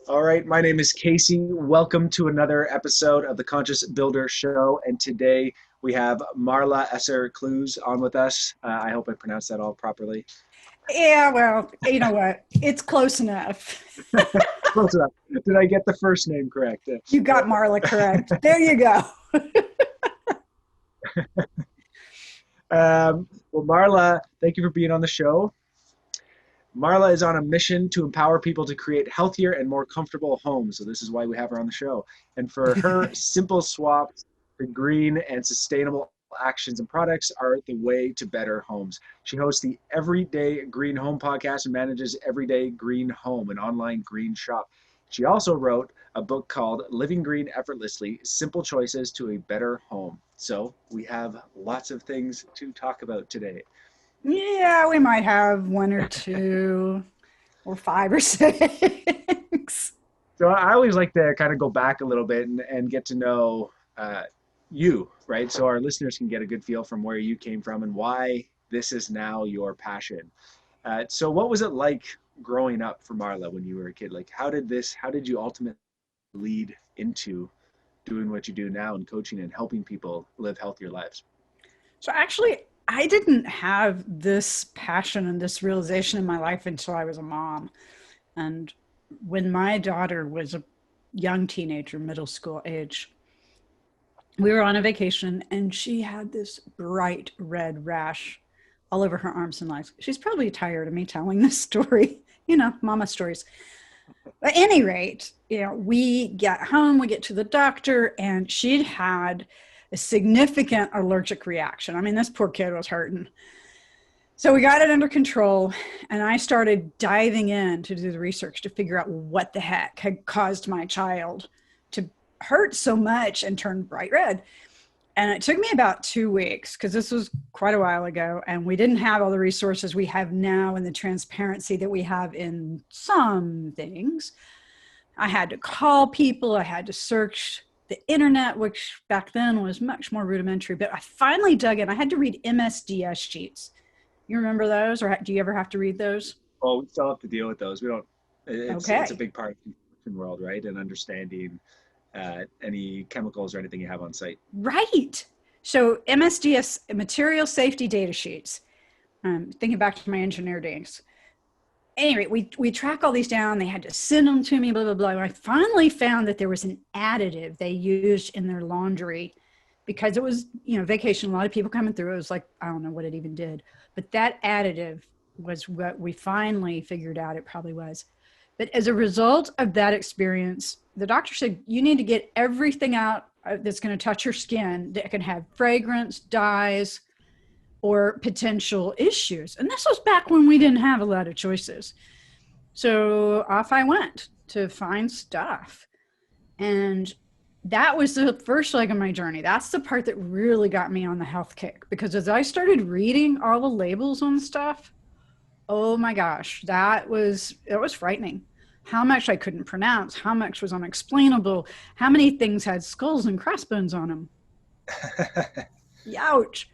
All right, my name is Casey. Welcome to another episode of the Conscious Builder Show. And today we have Marla Esser Cloos on with us. I hope I pronounced that all properly. Yeah, well, you know what? It's close enough. Close enough. Did I get the first name correct? You got Marla correct. There you go. Well, Marla, thank you for being on the show. Marla is on a mission to empower people to create healthier and more comfortable homes. So this is why we have her on the show. And for her, simple swaps to green and sustainable actions and products are the way to better homes. She hosts the Everyday Green Home podcast and manages Everyday Green Home, an online green shop. She also wrote a book called Living Green Effortlessly, Simple Choices to a Better Home. So we have lots of things to talk about today. Yeah, we might have one or two or five or six. So I always like to kind of go back a little bit and get to know you, right? So our listeners can get a good feel from where you came from and why this is now your passion. So what was it like growing up for Marla when you were a kid? Like, how did you ultimately lead into doing what you do now and coaching and helping people live healthier lives? So actually, I didn't have this passion and this realization in my life until I was a mom. And when my daughter was a young teenager, middle school age, we were on a vacation and she had this bright red rash all over her arms and legs. She's probably tired of me telling this story, mama stories. But at any rate, we get home, we get to the doctor, and she'd had a significant allergic reaction. I mean, this poor kid was hurting. So we got it under control, and I started diving in to do the research to figure out what the heck had caused my child to hurt so much and turn bright red. And it took me about 2 weeks because this was quite a while ago, and we didn't have all the resources we have now and the transparency that we have in some things. I had to call people. I had to search the internet, which back then was much more rudimentary, but I finally dug in. I had to read MSDS sheets. You remember those, or do you ever have to read those? Oh, we still have to deal with those. We don't. It's Okay. a big part of the construction world, right? And understanding any chemicals or anything you have on site. Right. So MSDS, material safety data sheets. Thinking back to my engineer days. Anyway, we track all these down. They had to send them to me, blah, blah, blah. And I finally found that there was an additive they used in their laundry because it was, vacation, a lot of people coming through. It was like, I don't know what it even did. But that additive was what we finally figured out it probably was. But as a result of that experience, the doctor said, you need to get everything out that's going to touch your skin that can have fragrance, dyes, or potential issues. And this was back when we didn't have a lot of choices. So off I went to find stuff. And that was the first leg of my journey. That's the part that really got me on the health kick. Because as I started reading all the labels on stuff, oh my gosh, it was frightening. How much I couldn't pronounce, how much was unexplainable, how many things had skulls and crossbones on them. Ouch.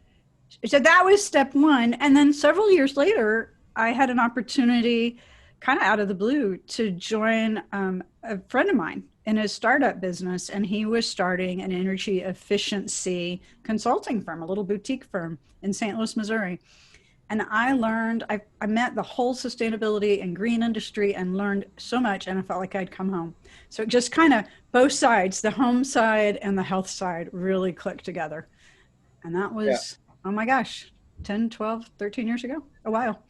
So that was step one. And then several years later, I had an opportunity kind of out of the blue to join a friend of mine in his startup business. And he was starting an energy efficiency consulting firm, a little boutique firm in St. Louis, Missouri. And I met the whole sustainability and green industry and learned so much. And I felt like I'd come home. So just kind of both sides, the home side and the health side really clicked together. And that was, oh my gosh, 10, 12, 13 years ago, a while.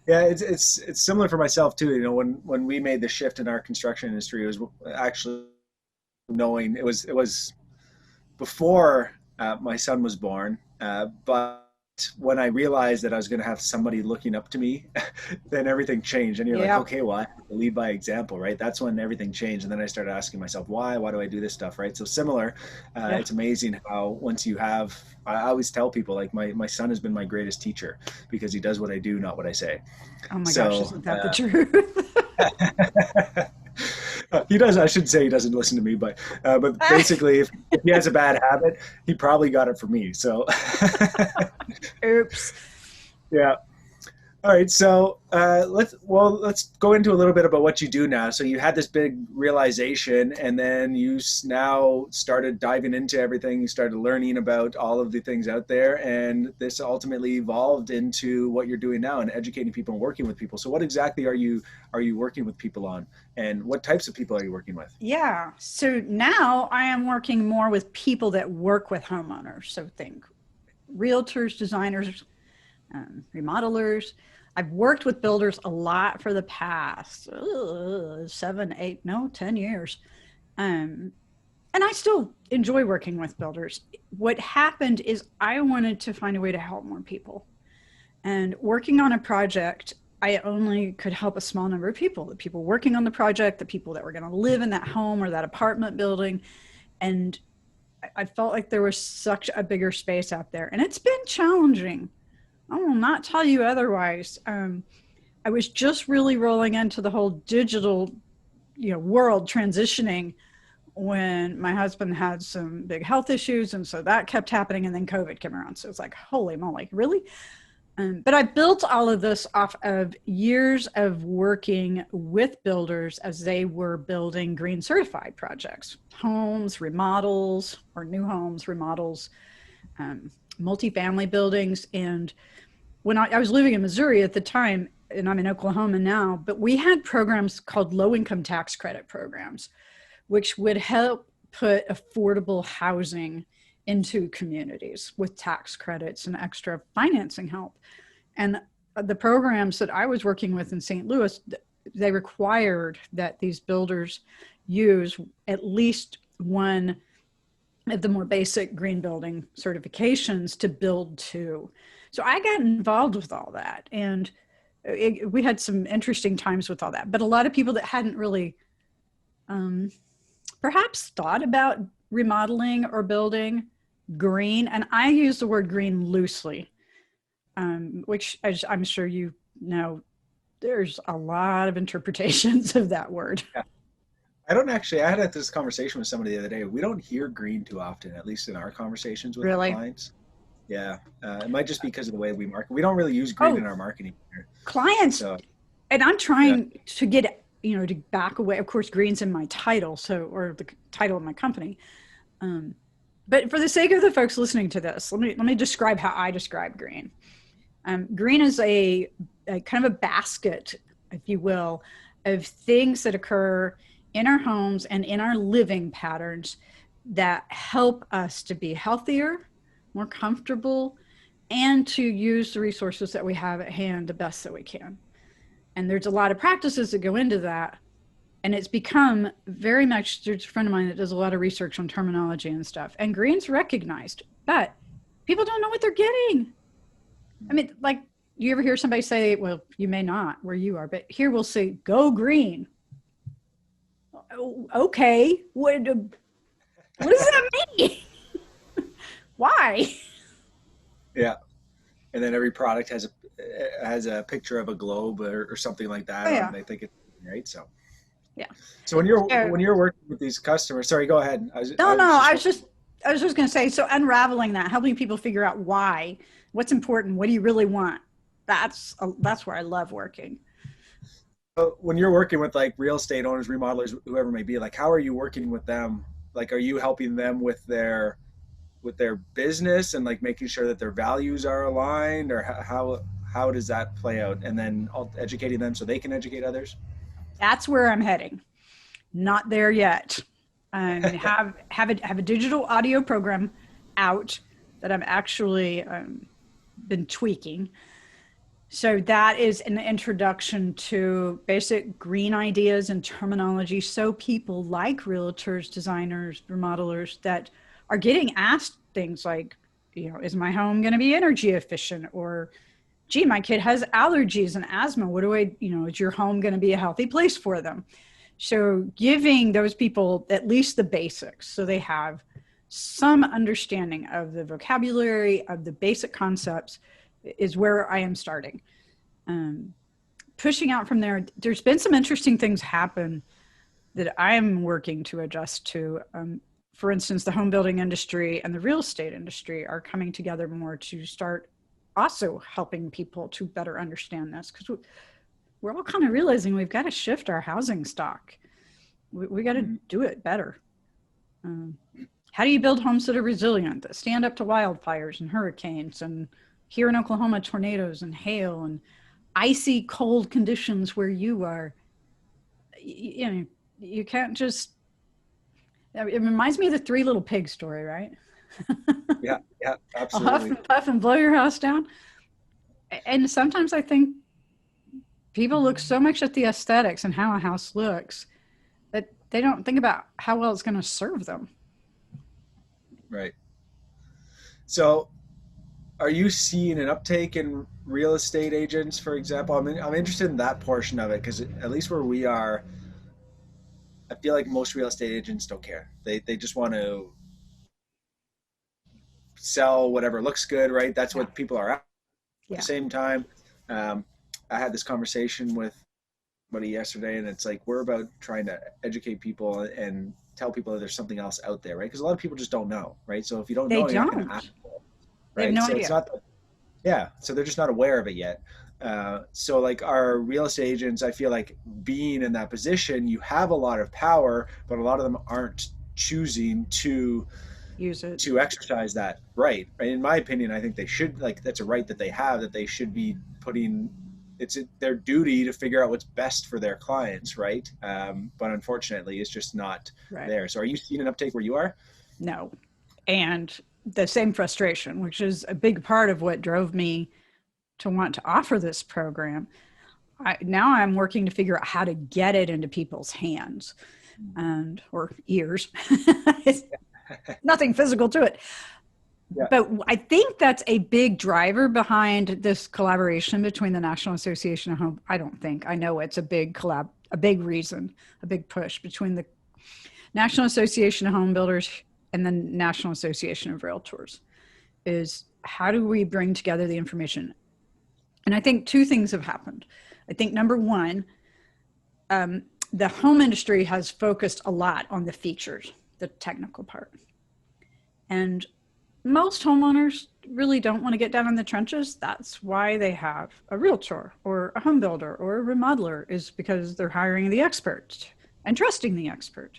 Yeah, it's similar for myself too. When we made the shift in our construction industry, it was actually knowing it was before my son was born, but when I realized that I was going to have somebody looking up to me, then everything changed. And you're like, okay, well, I have to lead by example, right? That's when everything changed. And then I started asking myself, why do I do this stuff, right? So similar, it's amazing how once you have, I always tell people, like my son has been my greatest teacher because he does what I do, not what I say. Oh my gosh, isn't that the truth? He does. I should say he doesn't listen to me, but basically, if he has a bad habit, he probably got it from me. So, oops. Yeah. All right, so let's go into a little bit about what you do now. So you had this big realization, and then you now started diving into everything. You started learning about all of the things out there, and this ultimately evolved into what you're doing now and educating people and working with people. So what exactly are you working with people on, and what types of people are you working with? Yeah. So now I am working more with people that work with homeowners. So think realtors, designers, remodelers. I've worked with builders a lot for the past 7, 8, no, 10 years. Um, and I still enjoy working with builders. What happened is I wanted to find a way to help more people. And working on a project, I only could help a small number of people, the people working on the project, the people that were going to live in that home or that apartment building. And I felt like there was such a bigger space out there. And it's been challenging. I will not tell you otherwise. I was just really rolling into the whole digital, world transitioning when my husband had some big health issues, and so that kept happening, and then COVID came around. So it's like, holy moly, really? But I built all of this off of years of working with builders as they were building green certified projects, homes, remodels, or new homes, remodels, multifamily buildings. And when I was living in Missouri at the time, and I'm in Oklahoma now, but we had programs called low income tax credit programs, which would help put affordable housing into communities with tax credits and extra financing help. And the programs that I was working with in St. Louis, they required that these builders use at least one of the more basic green building certifications to build to. So I got involved with all that, and we had some interesting times with all that. But a lot of people that hadn't really perhaps thought about remodeling or building green, and I use the word green loosely, which I'm sure you know, there's a lot of interpretations of that word. Yeah. I had this conversation with somebody the other day. We don't hear green too often, at least in our conversations with Really? clients. Yeah. It might just be because of the way we market. We don't really use green in our marketing here. Clients, So, and I'm trying to get, to back away. Of course, green's in my title, or the title of my company. But for the sake of the folks listening to this, let me describe how I describe green. Green is a kind of a basket, if you will, of things that occur in our homes and in our living patterns that help us to be healthier, more comfortable, and to use the resources that we have at hand the best that we can. And there's a lot of practices that go into that. And it's become very much, there's a friend of mine that does a lot of research on terminology and stuff. And green's recognized, but people don't know what they're getting. I mean, like, you ever hear somebody say, well, you may not where you are, but here we'll say, go green. Okay. What does that mean? Why? yeah. And then every product has a picture of a globe or something like that. Oh, yeah. They think it's right. So Yeah. So when you're working with these customers, sorry, go ahead. I was just going to say, so unraveling that, helping people figure out why, what's important, what do you really want? That's where I love working. So when you're working with like real estate owners, remodelers, whoever it may be, like how are you working with them? Like, are you helping them with their business and like making sure that their values are aligned, or how does that play out? And then educating them so they can educate others? That's where I'm heading. Not there yet. Have a digital audio program out that I'm actually been tweaking. So that is an introduction to basic green ideas and terminology. So people like realtors, designers, remodelers that are getting asked things like, is my home going to be energy efficient? Or, gee, my kid has allergies and asthma. What do is your home going to be a healthy place for them? So giving those people at least the basics so they have some understanding of the vocabulary, of the basic concepts, is where I am starting. Pushing out from there, there's been some interesting things happen that I'm working to adjust to. For instance, the home building industry and the real estate industry are coming together more to start also helping people to better understand this, because we're all kind of realizing we've got to shift our housing stock. We got to do it better. How do you build homes that are resilient, that stand up to wildfires and hurricanes, and here in Oklahoma, tornadoes and hail and icy cold conditions where you are? You know, you can't just, it reminds me of the Three Little Pigs story, right? Yeah, I'll huff absolutely. and puff and blow your house down. And sometimes I think people look so much at the aesthetics and how a house looks that they don't think about how well it's going to serve them. Right. So are you seeing an uptake in real estate agents, for example? I'm interested in that portion of it because at least where we are, I feel like most real estate agents don't care. They just want to sell whatever looks good, right? That's what people are at. At the same time, I had this conversation with somebody yesterday, and it's like we're about trying to educate people and tell people that there's something else out there, right? Because a lot of people just don't know, right? So if you don't know, you're not going to ask for it, They have right? no So idea. it's not, yeah. So they're just not aware of it yet. So like our real estate agents, I feel like being in that position, you have a lot of power, but a lot of them aren't choosing to Use it. to exercise that right. In my opinion, I think they should, like, that's a right that they have, that they should be putting, it's their duty to figure out what's best for their clients, right? But unfortunately, it's just not there. So are you seeing an uptake where you are? No. And the same frustration, which is a big part of what drove me to want to offer this program. Now I'm working to figure out how to get it into people's hands and or ears. Nothing physical to it. Yeah. But I think that's a big driver behind this collaboration between the National Association of Home. I don't think, I know it's a big reason, a big push between the National Association of Home Builders and the National Association of Realtors, is how do we bring together the information? And I think two things have happened. I think number one, the home industry has focused a lot on the features, the technical part. And most homeowners really don't want to get down in the trenches. That's why they have a realtor or a home builder or a remodeler, is because they're hiring the expert and trusting the expert.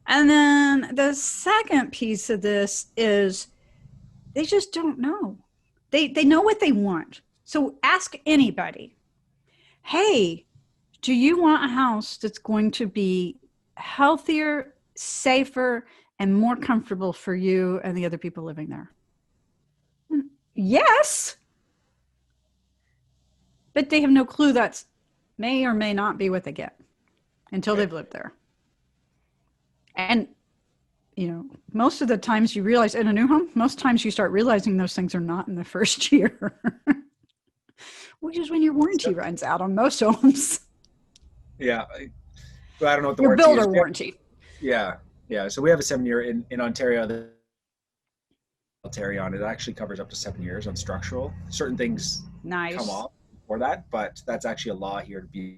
And then the second piece of this is they just don't know. They know what they want. So ask anybody, hey, do you want a house that's going to be healthier, safer, and more comfortable for you and the other people living there? Yes. But they have no clue that may or may not be what they get until they've lived there. And, you know, most of the times you realize in a new home, most times you start realizing those things are not in the first year, which is when your warranty runs out on most homes. Yeah. But I don't know what the your warranty builder is. Warranty. Yeah. Yeah. So we have a 7-year in Ontario. The on it actually covers up to 7 years on structural. Certain things come off for that, but that's actually a law here to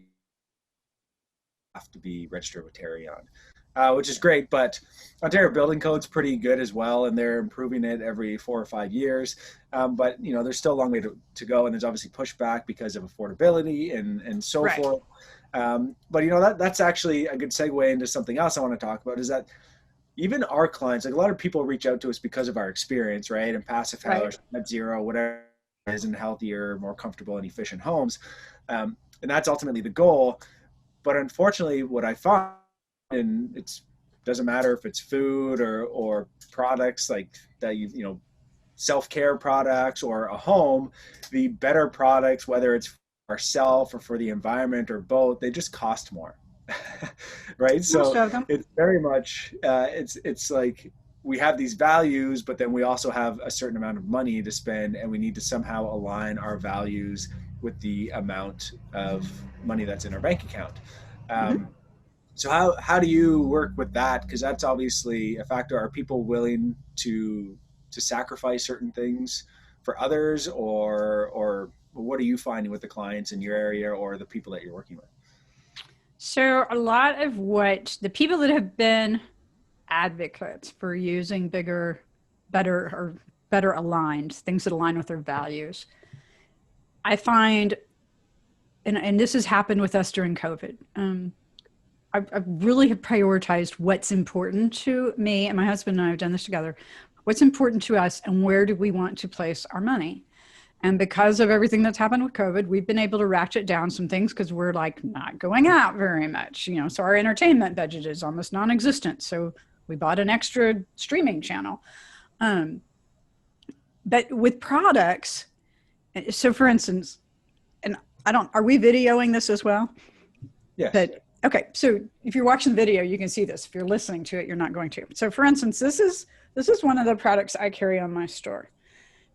have to be registered with Terry on, which is great. But Ontario Building Code's pretty good as well, and they're improving it every 4 or 5 years. But you know, there's still a long way to go, and there's obviously pushback because of affordability and so forth. But you know, that's actually a good segue into something else I want to talk about, is that even our clients, like a lot of people reach out to us because of our experience, right? And passive house, net zero, whatever it is, and healthier, more comfortable and efficient homes. And that's ultimately the goal. But unfortunately, what I find, and it doesn't matter if it's food or products like that, you know, self-care products or a home, the better products, whether it's for ourselves or for the environment or both, they just cost more. Right? So it's very much, it's like we have these values, but then we also have a certain amount of money to spend, and we need to somehow align our values with the amount of money that's in our bank account. So how do you work with that? Because that's obviously a factor. Are people willing to sacrifice certain things for others, or what are you finding with the clients in your area or the people that you're working with? So a lot of what the people that have been advocates for using bigger, better, or better aligned, things that align with their values. I find, and this has happened with us during COVID, I really have prioritized what's important to me, and my husband and I have done this together. What's important to us, and where do we want to place our money? And because of everything that's happened with COVID, we've been able to ratchet down some things because we're like not going out very much, you know, so our entertainment budget is almost non-existent. So we bought an extra streaming channel. But with products, so for instance, and are we videoing this as well? Yes. But okay, so if you're watching the video, you can see this. If you're listening to it, you're not going to. So for instance, this is one of the products I carry on my store.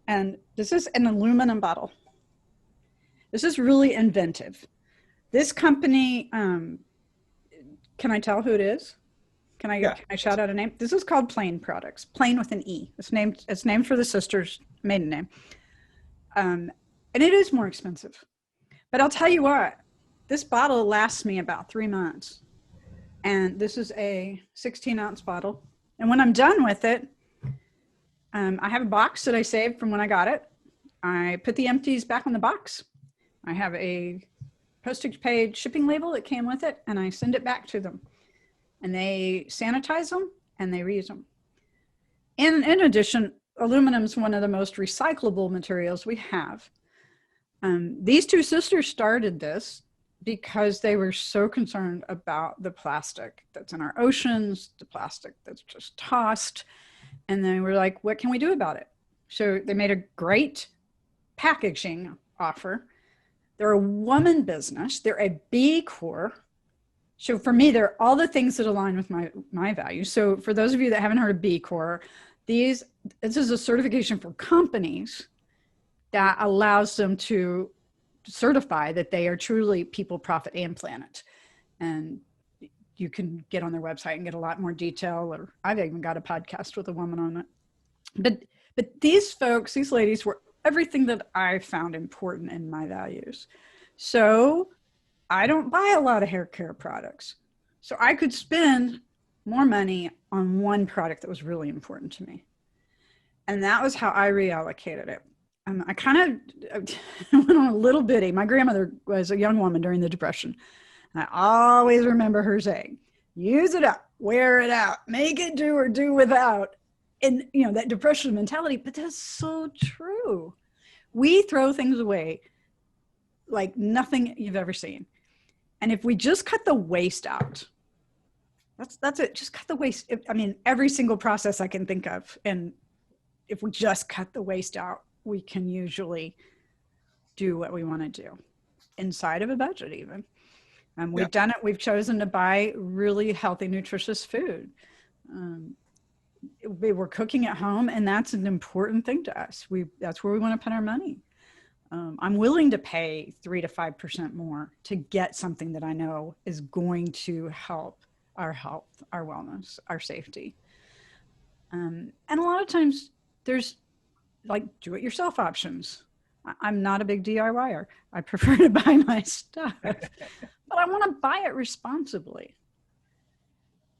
And this is an aluminum bottle. This is really inventive. This company, can I tell who it is? Can I shout out a name? This is called Plain Products, Plain with an E. It's named for the sister's maiden name. And it is more expensive. But I'll tell you what, this bottle lasts me about 3 months. And this is a 16-ounce bottle. And when I'm done with it, I have a box that I saved from when I got it. I put the empties back on the box. I have a postage paid shipping label that came with it, and I send it back to them. And they sanitize them, and they reuse them. And in addition, aluminum is one of the most recyclable materials we have. These two sisters started this because they were so concerned about the plastic that's in our oceans, the plastic that's just tossed. And they were like, what can we do about it? So they made a great packaging offer. They're a woman business. They're a B Corp. So for me, they're all the things that align with my values. So for those of you that haven't heard of B Corp, this is a certification for companies that allows them to certify that they are truly people, profit, and planet. And you can get on their website and get a lot more detail, or I've even got a podcast with a woman on it. But these folks, these ladies, were everything that I found important in my values. So I don't buy a lot of hair care products. So I could spend more money on one product that was really important to me. And that was how I reallocated it. I kind of went on a little bitty. My grandmother was a young woman during the Depression. I always remember her saying, use it up, wear it out, make it do or do without. And, you know, that Depression mentality, but that's so true. We throw things away like nothing you've ever seen. And if we just cut the waste out, that's it. Just cut the waste. I mean, every single process I can think of. And if we just cut the waste out, we can usually do what we want to do inside of a budget even. We've done it. We've chosen to buy really healthy, nutritious food. We're cooking at home, and that's an important thing to us. That's where we want to put our money. I'm willing to pay 3 to 5% more to get something that I know is going to help our health, our wellness, our safety. And a lot of times there's like do-it-yourself options. I'm not a big DIYer. I prefer to buy my stuff, but I want to buy it responsibly.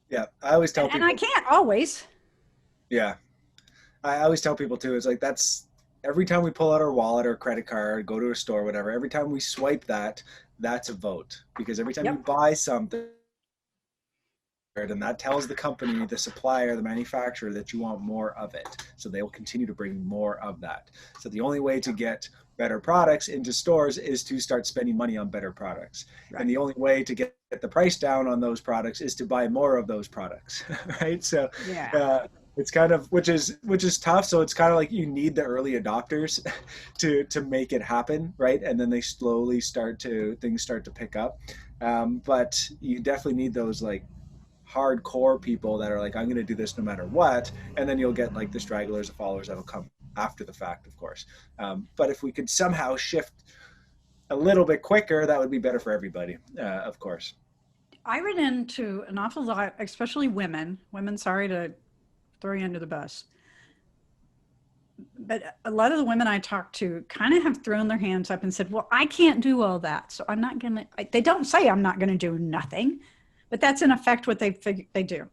Yeah, I always tell people. And I can't always. Yeah. I always tell people too, it's like that's every time we pull out our wallet or credit card, go to a store, whatever, every time we swipe that's a vote. Because every time you buy something, and that tells the company, the supplier, the manufacturer that you want more of it. So they will continue to bring more of that. So the only way to get better products into stores is to start spending money on better products. Right. And the only way to get the price down on those products is to buy more of those products, right? So it's kind of, which is tough. So it's kind of like you need the early adopters to make it happen, right? And then they slowly things start to pick up. But you definitely need those like hardcore people that are like, I'm going to do this no matter what. And then you'll get like the stragglers, the followers that'll come after the fact, of course. But if we could somehow shift a little bit quicker, that would be better for everybody, of course. I ran into an awful lot, especially women, sorry to throw you under the bus. But a lot of the women I talk to kind of have thrown their hands up and said, well, I can't do all that. So I'm not going to, they don't say I'm not going to do nothing, but that's in effect what they do.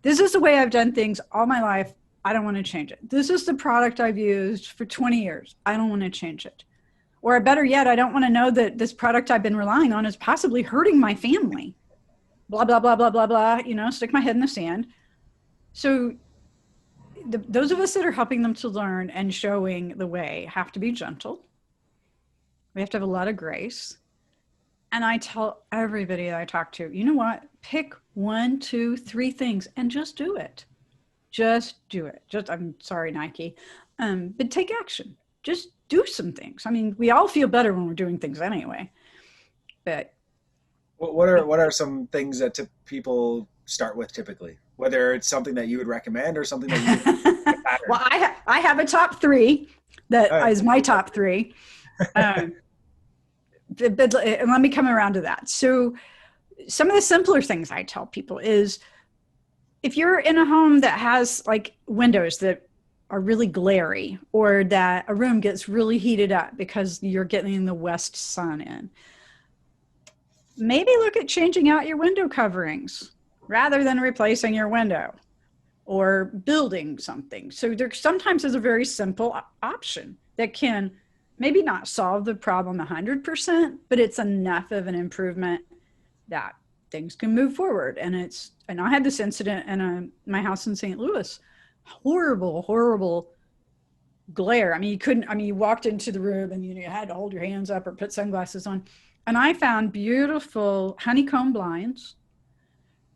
This is the way I've done things all my life. I don't want to change it. This is the product I've used for 20 years. I don't want to change it. Or better yet, I don't want to know that this product I've been relying on is possibly hurting my family. Blah, blah, blah, blah, blah, blah, you know, stick my head in the sand. So those of us that are helping them to learn and showing the way have to be gentle. We have to have a lot of grace. And I tell everybody that I talk to, you know what? Pick 1, 2, 3 things and just do it. Just do it. I'm sorry, Nike, but take action. Just do some things. I mean, we all feel better when we're doing things anyway. But what are some things that people start with typically? Whether it's something that you would recommend or something that you well, I have a top 3 that is my top 3. But let me come around to that. So some of the simpler things I tell people is, if you're in a home that has like windows that are really glary, or that a room gets really heated up because you're getting the west sun in, maybe look at changing out your window coverings rather than replacing your window or building something. So there sometimes is a very simple option that can maybe not solve the problem 100%, but it's enough of an improvement that things can move forward. And I had this incident in my house in St. Louis. Horrible glare. I mean, you walked into the room and you had to hold your hands up or put sunglasses on. And I found beautiful honeycomb blinds.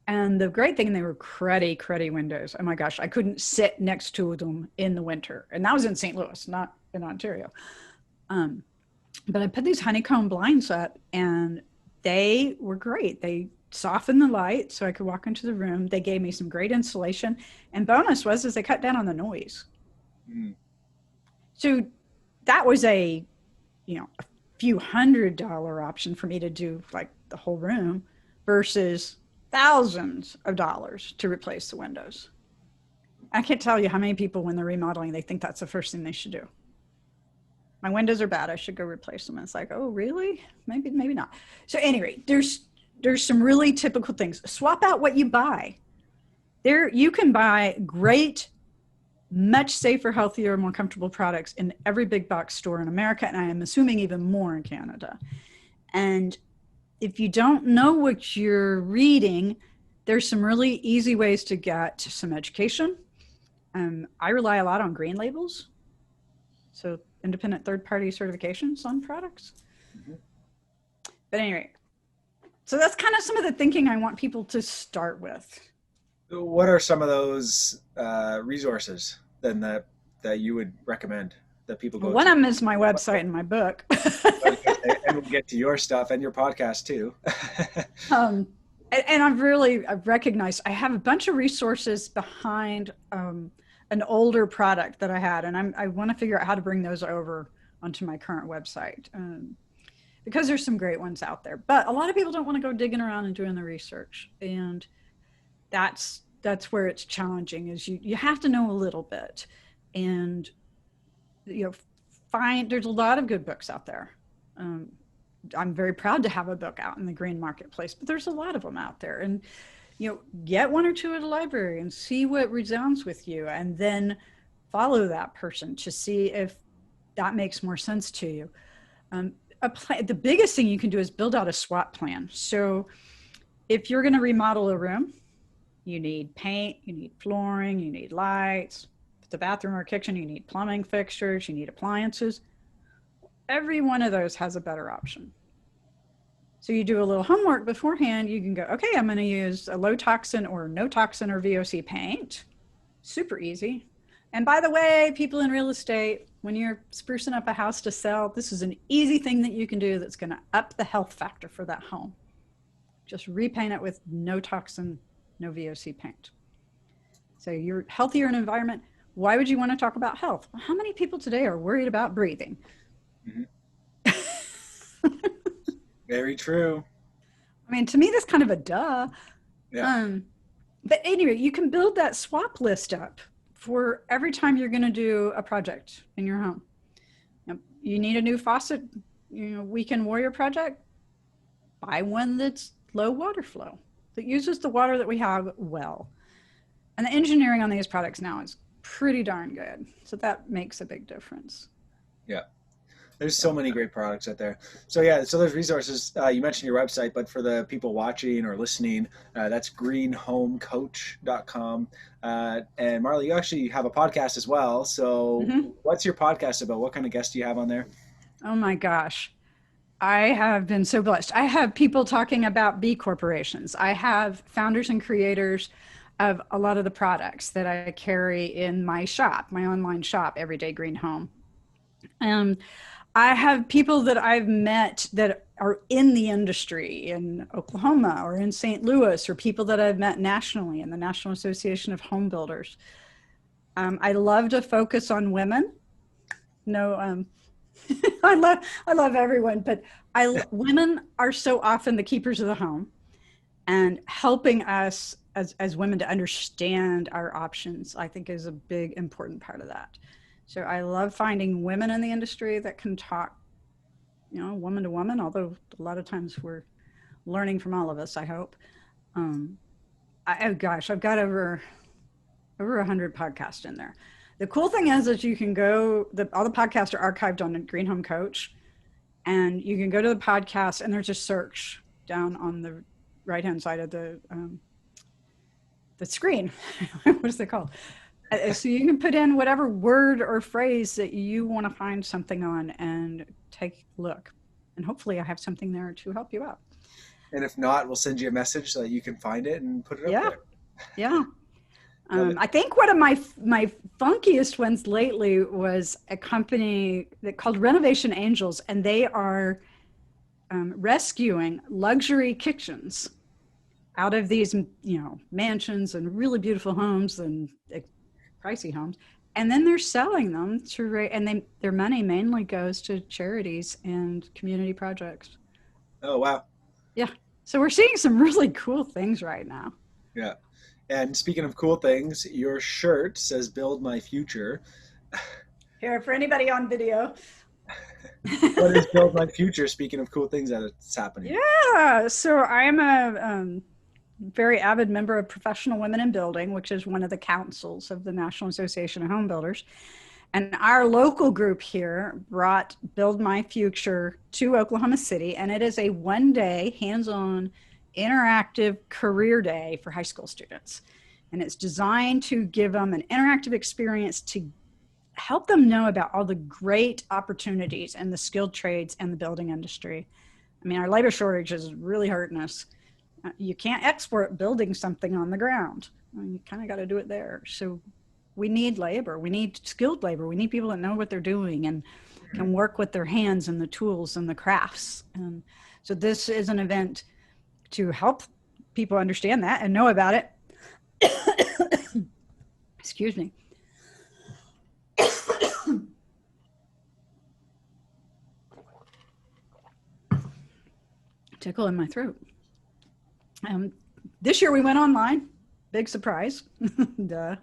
And the great thing, they were cruddy windows. Oh my gosh, I couldn't sit next to them in the winter. And that was in St. Louis, not in Ontario. But I put these honeycomb blinds up and they were great. They softened the light so I could walk into the room. They gave me some great insulation. And bonus was they cut down on the noise. Mm. So that was a few $100 option for me to do like the whole room versus thousands of dollars to replace the windows. I can't tell you how many people, when they're remodeling, they think that's the first thing they should do. My windows are bad, I should go replace them. And it's like, oh, really? Maybe not. So anyway, there's some really typical things. Swap out what you buy. You can buy great, much safer, healthier, more comfortable products in every big box store in America, and I am assuming even more in Canada. And if you don't know what you're reading, there's some really easy ways to get some education. I rely a lot on green labels. So independent third-party certifications on products. Mm-hmm. But anyway, so that's kind of some of the thinking I want people to start with. What are some of those resources then that you would recommend that people go to? One of them is my website and my book. And we'll get to your stuff and your podcast too. And I've recognized I have a bunch of resources behind an older product that I had, and I want to figure out how to bring those over onto my current website, because there's some great ones out there. But a lot of people don't want to go digging around and doing the research, and that's where it's challenging. Is you have to know a little bit, and there's a lot of good books out there. I'm very proud to have a book out in the green marketplace, but there's a lot of them out there, and get 1 or 2 at a library and see what resounds with you, and then follow that person to see if that makes more sense to you. The biggest thing you can do is build out a SWOT plan. So if you're going to remodel a room, you need paint, you need flooring, you need lights. If it's a bathroom or kitchen, you need plumbing fixtures, you need appliances. Every one of those has a better option. So you do a little homework beforehand. You can go, okay, I'm going to use a low toxin or no toxin or VOC paint. Super easy. And by the way, people in real estate, when you're sprucing up a house to sell, this is an easy thing that you can do that's going to up the health factor for that home. Just repaint it with no toxin, no VOC paint. So you're healthier in environment. Why would you want to talk about health? Well, how many people today are worried about breathing? Mm-hmm. Very true. I mean, to me, that's kind of a duh. Yeah. But anyway, you can build that swap list up for every time you're going to do a project in your home. You need a new faucet, weekend warrior project, buy one that's low water flow, that uses the water that we have well. And the engineering on these products now is pretty darn good. So that makes a big difference. Yeah. There's so many great products out there. So yeah, so there's resources. You mentioned your website, but for the people watching or listening, that's greenhomecoach.com. And Marla, you actually have a podcast as well. So what's your podcast about? What kind of guests do you have on there? Oh my gosh. I have been so blessed. I have people talking about B corporations. I have founders and creators of a lot of the products that I carry in my shop, my online shop, Everyday Green Home. I have people that I've met that are in the industry in Oklahoma or in St. Louis, or people that I've met nationally in the National Association of Home Builders. I love to focus on women. No, I love everyone, but women are so often the keepers of the home, and helping us as women to understand our options, I think, is a big important part of that. So I love finding women in the industry that can talk, woman to woman, although a lot of times we're learning from all of us, I hope. I've got over 100 podcasts in there. The cool thing is that you can go, all the podcasts are archived on Green Home Coach, and you can go to the podcast and there's a search down on the right-hand side of the screen. What is it called? So you can put in whatever word or phrase that you want to find something on and take a look. And hopefully I have something there to help you out. And if not, we'll send you a message so that you can find it and put it up there. Yeah. I think one of my funkiest ones lately was a company called Renovation Angels, and they are rescuing luxury kitchens out of these, mansions and really beautiful homes and pricey homes, and then they're selling them and their money mainly goes to charities and community projects. Oh wow. Yeah, so we're seeing some really cool things right now. Yeah. And speaking of cool things, your shirt says "Build My Future." Here, for anybody on video. What is "Build My Future"? Speaking of cool things that's happening. Yeah, so I'm a very avid member of Professional Women in Building, which is one of the councils of the National Association of Home Builders. And our local group here brought Build My Future to Oklahoma City, and it is a one-day hands-on interactive career day for high school students. And it's designed to give them an interactive experience to help them know about all the great opportunities in the skilled trades and the building industry. I mean, our labor shortage is really hurting us. You can't export building something on the ground. You kind of got to do it there. So we need labor. We need skilled labor. We need people that know what they're doing and can work with their hands and the tools and the crafts. And so this is an event to help people understand that and know about it. Excuse me. Tickle in my throat. This year we went online, big surprise. Duh.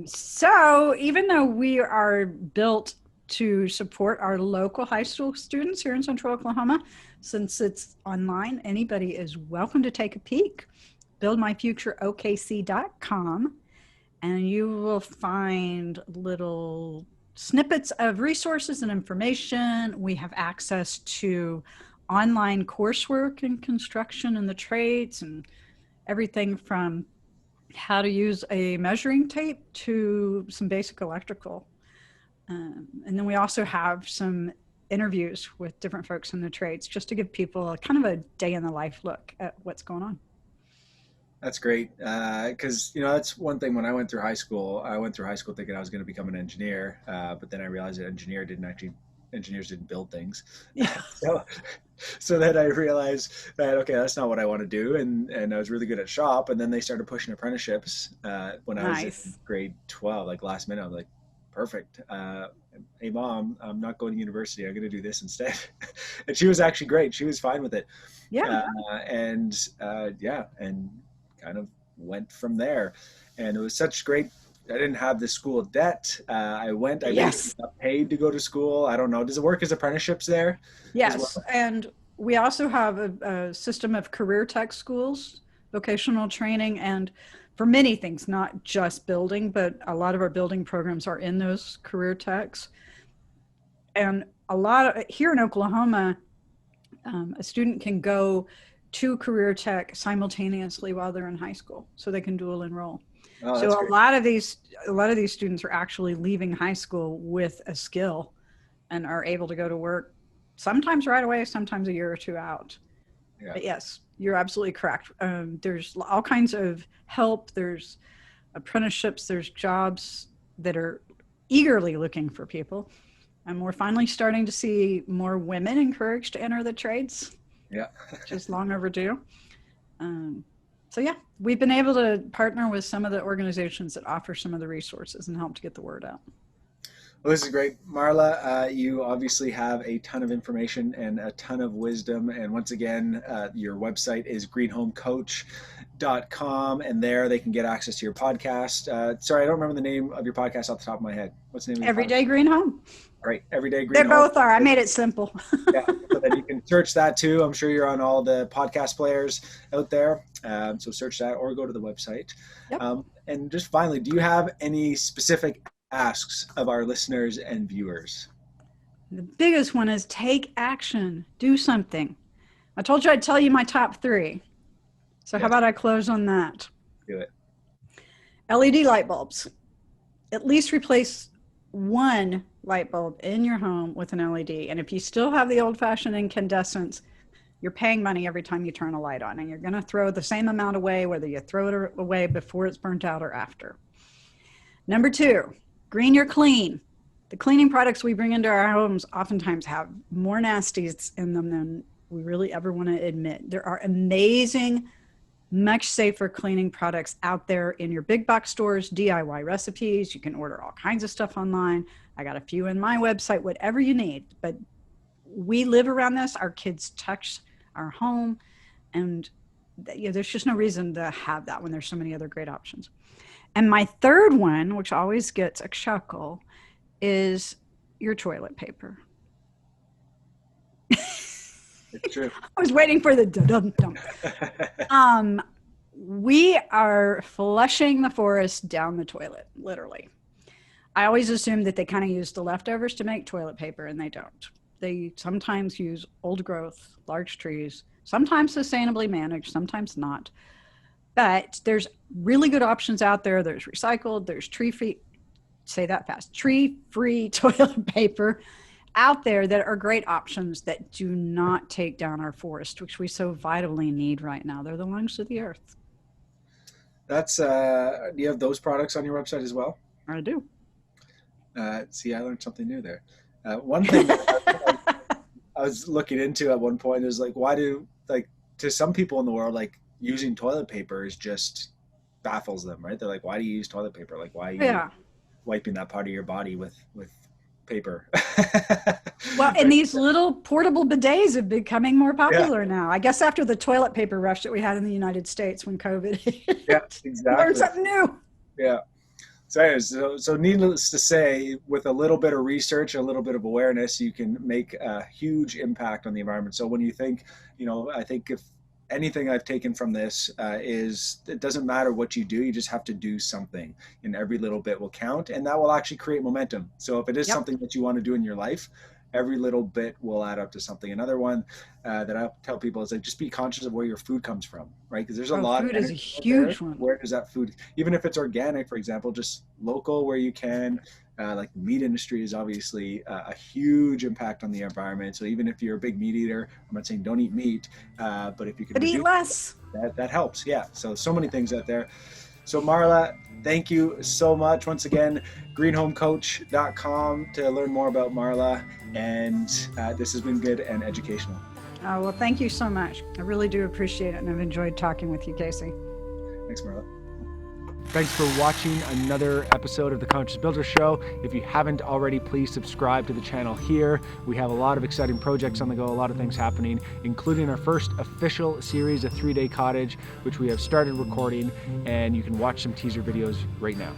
So even though we are built to support our local high school students here in Central Oklahoma, since it's online, anybody is welcome to take a peek. BuildMyFutureOKC.com, and you will find little snippets of resources and information. We have access to online coursework in construction and the trades, and everything from how to use a measuring tape to some basic electrical. And then we also have some interviews with different folks in the trades, just to give people a kind of a day in the life look at what's going on. That's great. Because, that's one thing. When I went through high school thinking I was going to become an engineer. But then I realized that engineers didn't build things. Yeah. So then I realized that, okay, that's not what I want to do. And I was really good at shop. And then they started pushing apprenticeships when I was in grade 12, like last minute. I was like, perfect. Hey, Mom, I'm not going to university. I'm going to do this instead. And she was actually great. She was fine with it. Yeah. And kind of went from there. And it was such great. I didn't have the school debt. I got paid to go to school. I don't know. Does it work as apprenticeships there? Yes. Well? And we also have a system of career tech schools, vocational training, and for many things, not just building, but a lot of our building programs are in those career techs. And a lot of here in Oklahoma, a student can go to career tech simultaneously while they're in high school, so they can dual enroll. Oh, so great. a lot of these students are actually leaving high school with a skill and are able to go to work sometimes right away, sometimes a year or two out. Yeah. But yes, you're absolutely correct. There's all kinds of help. There's apprenticeships. There's jobs that are eagerly looking for people. And we're finally starting to see more women encouraged to enter the trades. Yeah. Which is long overdue. So yeah, we've been able to partner with some of the organizations that offer some of the resources and help to get the word out. Well, this is great. Marla, you obviously have a ton of information and a ton of wisdom. And once again, your website is greenhomecoach.com, and there they can get access to your podcast. Sorry, I don't remember the name of your podcast off the top of my head. What's the name of your Everyday podcast? Green Home. All right, Everyday Green Home. They both are. I made it simple. Yeah, so then you can search that too. I'm sure you're on all the podcast players out there. So search that or go to the website. Yep. And just finally, do you have any specific asks of our listeners and viewers? The biggest one is take action. Do something. I told you I'd tell you my top 3. So how about I close on that? Do it. LED light bulbs. At least replace one light bulb in your home with an LED. And if you still have the old-fashioned incandescents, you're paying money every time you turn a light on, and you're going to throw the same amount away, whether you throw it away before it's burnt out or after. Number 2, green or clean. The cleaning products we bring into our homes oftentimes have more nasties in them than we really ever want to admit. There are amazing, much safer cleaning products out there in your big box stores, DIY recipes. You can order all kinds of stuff online. I got a few in my website, whatever you need. But we live around this. Our kids touch our home. And there's just no reason to have that when there's so many other great options. And my third one, which always gets a chuckle, is your toilet paper. It's true. I was waiting for the dum-dum. We are flushing the forest down the toilet, literally. I always assume that they kind of use the leftovers to make toilet paper, and they don't. They sometimes use old growth, large trees, sometimes sustainably managed, sometimes not. But there's really good options out there. There's recycled, there's tree-free, say that fast, tree-free toilet paper out there that are great options that do not take down our forest, which we so vitally need right now. They're the lungs of the earth. That's, do you have those products on your website as well? I do. See, I learned something new there. One thing that I was looking into at one point is like, why do, like, to some people in the world, like, using toilet paper is just baffles them, right? They're like, why do you use toilet paper? Like, why are you wiping that part of your body with paper? Well, and these little portable bidets are becoming more popular now. I guess after the toilet paper rush that we had in the United States when COVID hit. Yeah, exactly. Learn something new. Yeah. So anyways, so needless to say, with a little bit of research, a little bit of awareness, you can make a huge impact on the environment. So when you think, I think if anything I've taken from this is it doesn't matter what you do, you just have to do something, and every little bit will count, and that will actually create momentum. So if it is something that you want to do in your life, every little bit will add up to something. Another one that I tell people is like, just be conscious of where your food comes from, right? Because there's a lot food of is a huge one. Where does that food, even if it's organic, for example, just local where you can. Like the meat industry is obviously a huge impact on the environment. So even if you're a big meat eater, I'm not saying don't eat meat, but if you can eat less, that helps. Yeah. So many things out there. So Marla, thank you so much. Once again, greenhomecoach.com to learn more about Marla. And this has been good and educational. Oh, well, thank you so much. I really do appreciate it. And I've enjoyed talking with you, Casey. Thanks, Marla. Thanks for watching another episode of the Conscious Builder Show. If you haven't already, please subscribe to the channel here. We have a lot of exciting projects on the go, a lot of things happening, including our first official series, A 3-Day Cottage, which we have started recording, and you can watch some teaser videos right now.